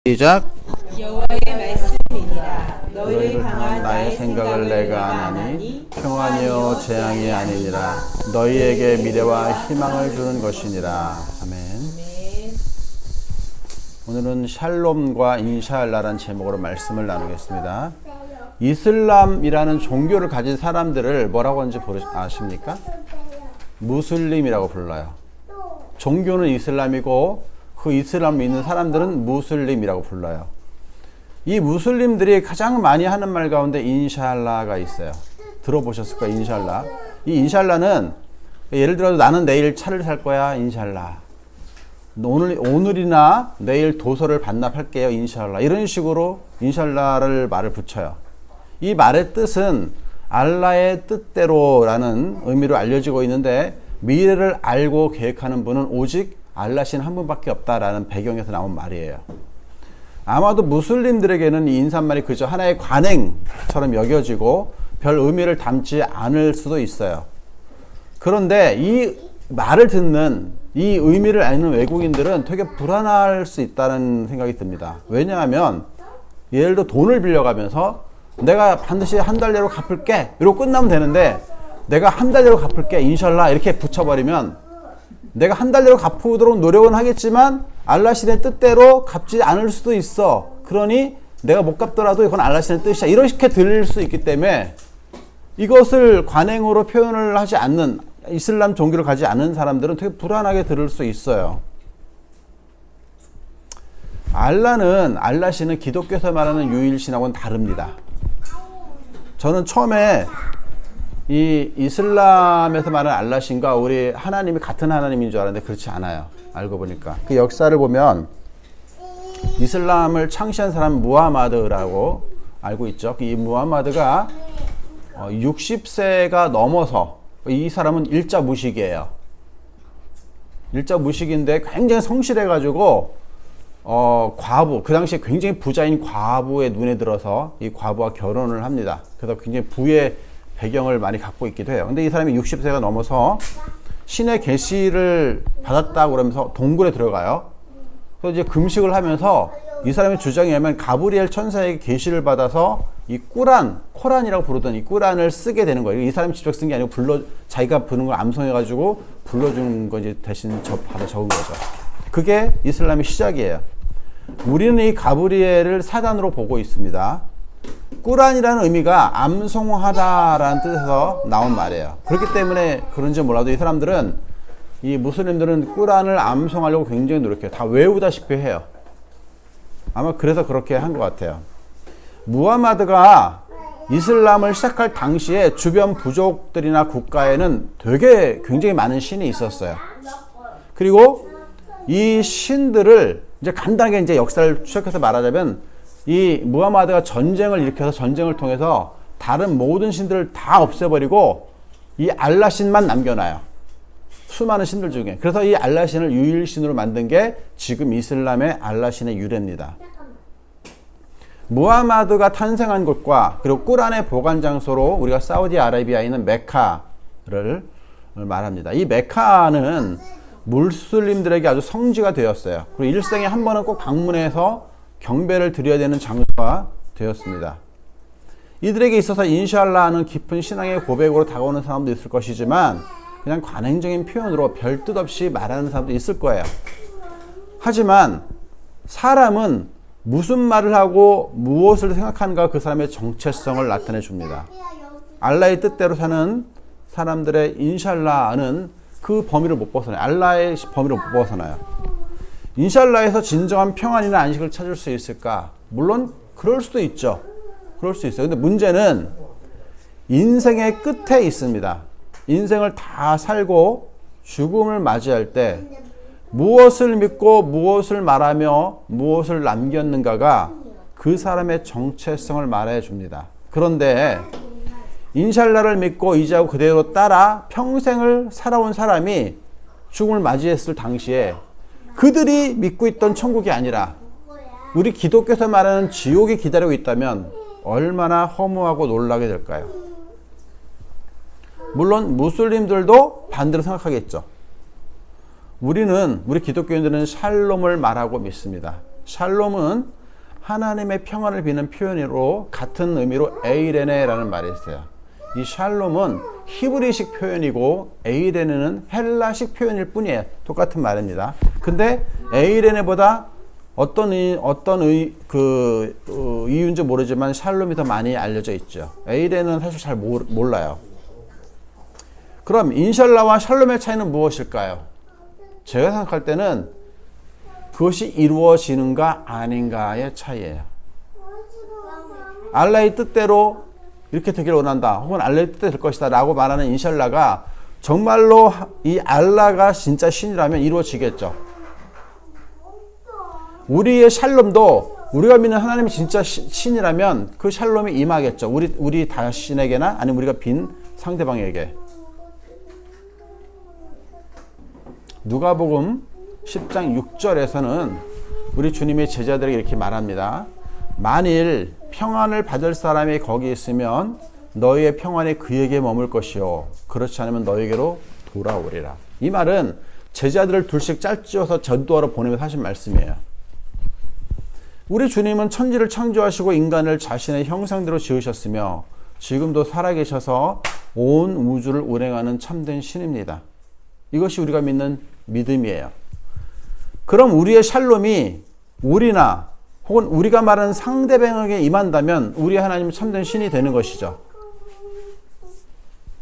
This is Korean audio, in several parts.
시작. 여호와의 말씀이니라. 너희를 향한 향한 나의 생각을 내가 아나니 평안이요 재앙이 아니니라. 너희에게 미래와 희망을 주는 것이니라. 아멘. 오늘은 샬롬과 인샬라라는 제목으로 말씀을 나누겠습니다. 이슬람이라는 종교를 가진 사람들을 뭐라고 하는지 아십니까? 무슬림이라고 불러요. 종교는 이슬람이고 그 이슬람 믿는 사람들은 무슬림이라고 불러요. 이 무슬림들이 가장 많이 하는 말 가운데 인샬라가 있어요. 들어보셨을 거예요. 인샬라. 이 인샬라는 예를 들어서 나는 내일 차를 살 거야. 인샬라. 오늘이나 내일 도서를 반납할게요. 인샬라. 이런 식으로 인샬라를 말을 붙여요. 이 말의 뜻은 알라의 뜻대로라는 의미로 알려지고 있는데, 미래를 알고 계획하는 분은 오직 알라신 한 분밖에 없다라는 배경에서 나온 말이에요. 아마도 무슬림들에게는 이 인사말이 그저 하나의 관행처럼 여겨지고 별 의미를 담지 않을 수도 있어요. 그런데 이 말을 듣는, 이 의미를 아는 외국인들은 되게 불안할 수 있다는 생각이 듭니다. 왜냐하면 예를 들어 돈을 빌려가면서 내가 반드시 한 달 내로 갚을게 이러고 끝나면 되는데, 내가 한 달 내로 갚을게 인샬라 이렇게 붙여버리면 내가 한 달 내로 갚도록 노력은 하겠지만 알라신의 뜻대로 갚지 않을 수도 있어. 그러니 내가 못 갚더라도 이건 알라신의 뜻이야. 이렇게 들릴 수 있기 때문에 이것을 관행으로 표현을 하지 않는, 이슬람 종교를 가지 않은 사람들은 되게 불안하게 들을 수 있어요. 알라신은 기독교에서 말하는 유일신하고는 다릅니다. 저는 처음에 이 이슬람에서 말하는 알라신과 우리 하나님이 같은 하나님인 줄 알았는데 그렇지 않아요. 알고 보니까 그 역사를 보면 이슬람을 창시한 사람은 무하마드라고 알고 있죠. 이 무하마드가 60세가 넘어서, 이 사람은 일자 무식이에요. 일자 무식인데 굉장히 성실해 가지고 과부, 그 당시에 굉장히 부자인 과부의 눈에 들어서 이 과부와 결혼을 합니다. 그래서 굉장히 부의 배경을 많이 갖고 있기도 해요. 근데 이 사람이 60세가 넘어서 신의 계시를 받았다고 그러면서 동굴에 들어가요. 그래서 이제 금식을 하면서 이 사람의 주장에 의하면 가브리엘 천사에게 계시를 받아서 이 코란이라고 부르던 이 꾸란을 쓰게 되는 거예요. 이 사람이 직접 쓴 게 아니고 자기가 부는 걸 암송해가지고 불러주는 거 이제 대신 받아 적은 거죠. 그게 이슬람의 시작이에요. 우리는 이 가브리엘을 사단으로 보고 있습니다. 꾸란이라는 의미가 암송하다라는 뜻에서 나온 말이에요. 그렇기 때문에 그런지 몰라도 이 사람들은, 이 무슬림들은 꾸란을 암송하려고 굉장히 노력해요. 다 외우다시피 해요. 아마 그래서 그렇게 한 것 같아요. 무하마드가 이슬람을 시작할 당시에 주변 부족들이나 국가에는 되게 굉장히 많은 신이 있었어요. 그리고 이 신들을 이제 간단하게 이제 역사를 추적해서 말하자면, 이 무하마드가 전쟁을 일으켜서 전쟁을 통해서 다른 모든 신들을 다 없애버리고 이 알라신만 남겨놔요. 수많은 신들 중에. 그래서 이 알라신을 유일신으로 만든 게 지금 이슬람의 알라신의 유래입니다. 무하마드가 탄생한 곳과 그리고 꾸란의 보관 장소로 우리가 사우디아라비아에 있는 메카를 말합니다. 이 메카는 무슬림들에게 아주 성지가 되었어요. 그리고 일생에 한 번은 꼭 방문해서 경배를 드려야 되는 장소가 되었습니다. 이들에게 있어서 인샬라는 깊은 신앙의 고백으로 다가오는 사람도 있을 것이지만 그냥 관행적인 표현으로 별 뜻 없이 말하는 사람도 있을 거예요. 하지만 사람은 무슨 말을 하고 무엇을 생각하는가 그 사람의 정체성을 나타내 줍니다. 알라의 뜻대로 사는 사람들의 인샬라는 그 범위를 못 벗어나요. 알라의 범위를 못 벗어나요. 인샬라에서 진정한 평안이나 안식을 찾을 수 있을까? 물론 그럴 수도 있죠. 그럴 수 있어요. 근데 문제는 인생의 끝에 있습니다. 인생을 다 살고 죽음을 맞이할 때 무엇을 믿고 무엇을 말하며 무엇을 남겼는가가 그 사람의 정체성을 말해 줍니다. 그런데 인샬라를 믿고 의지하고 그대로 따라 평생을 살아온 사람이 죽음을 맞이했을 당시에 그들이 믿고 있던 천국이 아니라 우리 기독교에서 말하는 지옥이 기다리고 있다면 얼마나 허무하고 놀라게 될까요? 물론 무슬림들도 반대로 생각하겠죠. 우리 기독교인들은 샬롬을 말하고 믿습니다. 샬롬은 하나님의 평안을 비는 표현으로 같은 의미로 에이레네라는 말이 있어요. 이 샬롬은 히브리식 표현이고 에이레네는 헬라식 표현일 뿐이에요. 똑같은 말입니다. 근데 에이레네보다 이유인지 모르지만 샬롬이 더 많이 알려져 있죠. 에이레네는 사실 잘 몰라요. 그럼 인샬라와 샬롬의 차이는 무엇일까요? 제가 생각할 때는 그것이 이루어지는가 아닌가의 차이예요. 알라의 뜻대로 이렇게 되기를 원한다. 혹은 알라의 뜻대로 될 것이다. 라고 말하는 인샬라가 정말로 이 알라가 진짜 신이라면 이루어지겠죠. 우리의 샬롬도 우리가 믿는 하나님이 진짜 신이라면 그 샬롬이 임하겠죠. 우리 자신에게나 아니면 우리가 빈 상대방에게. 누가복음 10장 6절에서는 우리 주님이 제자들에게 이렇게 말합니다. 만일 평안을 받을 사람이 거기 있으면 너희의 평안이 그에게 머물 것이요 그렇지 않으면 너희에게로 돌아오리라. 이 말은 제자들을 둘씩 짤지어서 전도하러 보내면서 하신 말씀이에요. 우리 주님은 천지를 창조하시고 인간을 자신의 형상대로 지으셨으며 지금도 살아계셔서 온 우주를 운행하는 참된 신입니다. 이것이 우리가 믿는 믿음이에요. 그럼 우리의 샬롬이 우리나 혹은 우리가 말하는 상대방에게 임한다면 우리 하나님은 참된 신이 되는 것이죠.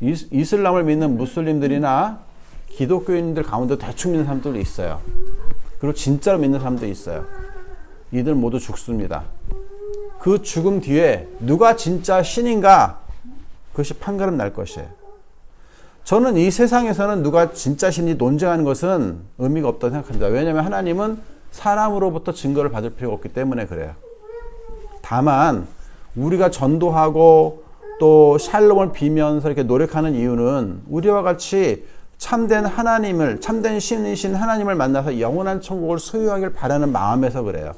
이슬람을 믿는 무슬림들이나 기독교인들 가운데 대충 믿는 사람들도 있어요. 그리고 진짜로 믿는 사람도 있어요. 이들 모두 죽습니다. 그 죽음 뒤에 누가 진짜 신인가 그것이 판가름 날 것이에요. 저는 이 세상에서는 누가 진짜 신인지 논쟁하는 것은 의미가 없다고 생각합니다. 왜냐하면 하나님은 사람으로부터 증거를 받을 필요가 없기 때문에 그래요. 다만 우리가 전도하고 또 샬롬을 비면서 이렇게 노력하는 이유는 우리와 같이 참된 하나님을, 참된 신이신 하나님을 만나서 영원한 천국을 소유하길 바라는 마음에서 그래요.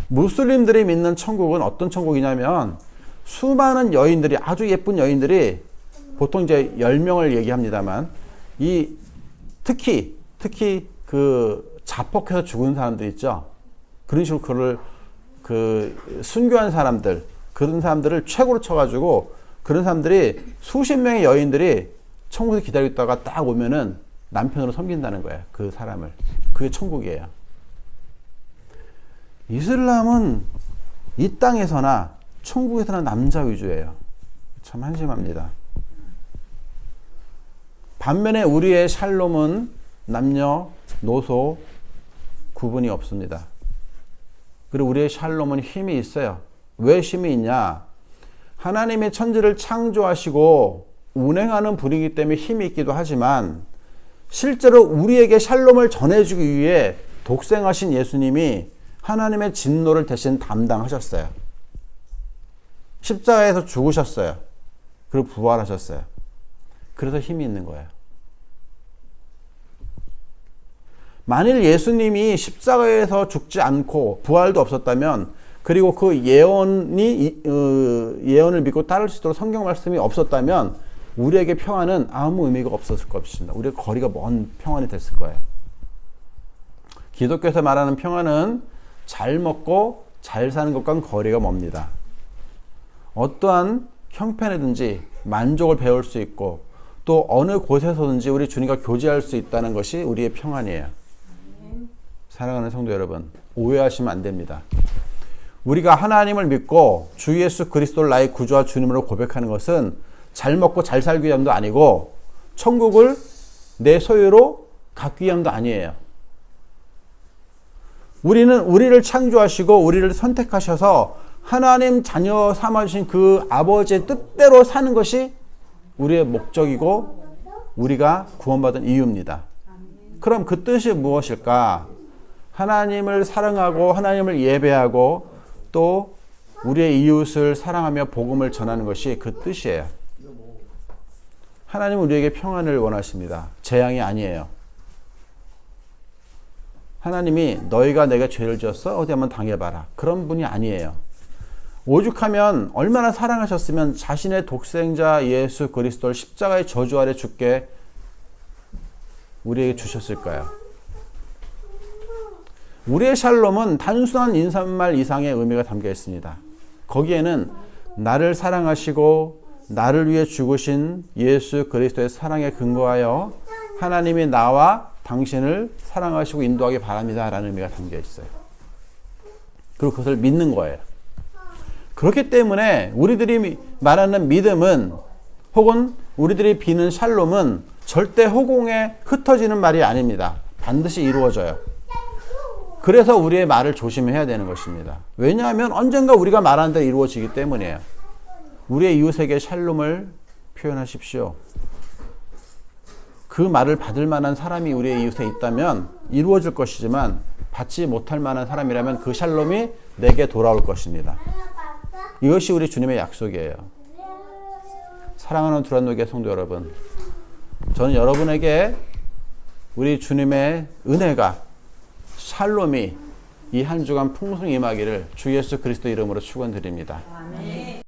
무슬림들이 믿는 천국은 어떤 천국이냐면 수많은 여인들이, 아주 예쁜 여인들이, 보통 이제 10명을 얘기합니다만 특히 그 자폭해서 죽은 사람들 있죠. 그런 식으로 순교한 사람들, 그런 사람들을 최고로 쳐가지고 그런 사람들이 수십 명의 여인들이 천국에서 기다리고 있다가 딱 오면은 남편으로 섬긴다는 거예요. 그 사람을. 그게 천국이에요. 이슬람은 이 땅에서나 천국에서나 남자 위주예요. 참 한심합니다. 반면에 우리의 샬롬은 남녀, 노소 구분이 없습니다. 그리고 우리의 샬롬은 힘이 있어요. 왜 힘이 있냐? 하나님의 천지를 창조하시고 운행하는 분이기 때문에 힘이 있기도 하지만 실제로 우리에게 샬롬을 전해주기 위해 독생하신 예수님이 하나님의 진노를 대신 담당하셨어요. 십자가에서 죽으셨어요. 그리고 부활하셨어요. 그래서 힘이 있는 거예요. 만일 예수님이 십자가에서 죽지 않고 부활도 없었다면, 그리고 그 예언을 믿고 따를 수 있도록 성경 말씀이 없었다면 우리에게 평안은 아무 의미가 없었을 것입니다. 우리의 거리가 먼 평안이 됐을 거예요. 기독교에서 말하는 평안은 잘 먹고 잘 사는 것과는 거리가 멉니다. 어떠한 형편이든지 만족을 배울 수 있고 또 어느 곳에서든지 우리 주님과 교제할 수 있다는 것이 우리의 평안이에요. 사랑하는 성도 여러분, 오해하시면 안 됩니다. 우리가 하나님을 믿고 주 예수 그리스도를 나의 구주와 주님으로 고백하는 것은 잘 먹고 잘 살기 위함도 아니고 천국을 내 소유로 갖기 위함도 아니에요. 우리는 우리를 창조하시고 우리를 선택하셔서 하나님 자녀 삼아주신 그 아버지의 뜻대로 사는 것이 우리의 목적이고 우리가 구원받은 이유입니다. 그럼 그 뜻이 무엇일까? 하나님을 사랑하고 하나님을 예배하고 또 우리의 이웃을 사랑하며 복음을 전하는 것이 그 뜻이에요. 하나님은 우리에게 평안을 원하십니다. 재앙이 아니에요. 하나님이 너희가 내가 죄를 지었어? 어디 한번 당해봐라. 그런 분이 아니에요. 오죽하면 얼마나 사랑하셨으면 자신의 독생자 예수 그리스도를 십자가의 저주 아래 죽게 우리에게 주셨을까요? 우리의 샬롬은 단순한 인사말 이상의 의미가 담겨 있습니다. 거기에는 나를 사랑하시고 나를 위해 죽으신 예수 그리스도의 사랑에 근거하여 하나님이 나와 당신을 사랑하시고 인도하기 바랍니다 라는 의미가 담겨 있어요. 그리고 그것을 믿는 거예요. 그렇기 때문에 우리들이 말하는 믿음은 혹은 우리들이 비는 샬롬은 절대 허공에 흩어지는 말이 아닙니다. 반드시 이루어져요. 그래서 우리의 말을 조심해야 되는 것입니다. 왜냐하면 언젠가 우리가 말하는 대로 이루어지기 때문이에요. 우리의 이웃에게 샬롬을 표현하십시오. 그 말을 받을 만한 사람이 우리의 이웃에 있다면 이루어질 것이지만 받지 못할 만한 사람이라면 그 샬롬이 내게 돌아올 것입니다. 이것이 우리 주님의 약속이에요. 사랑하는 두란노교회 성도 여러분, 저는 여러분에게 우리 주님의 은혜가 샬롬이 이 한 주간 풍성히 임하기를 주 예수 그리스도 이름으로 축원드립니다. 아멘.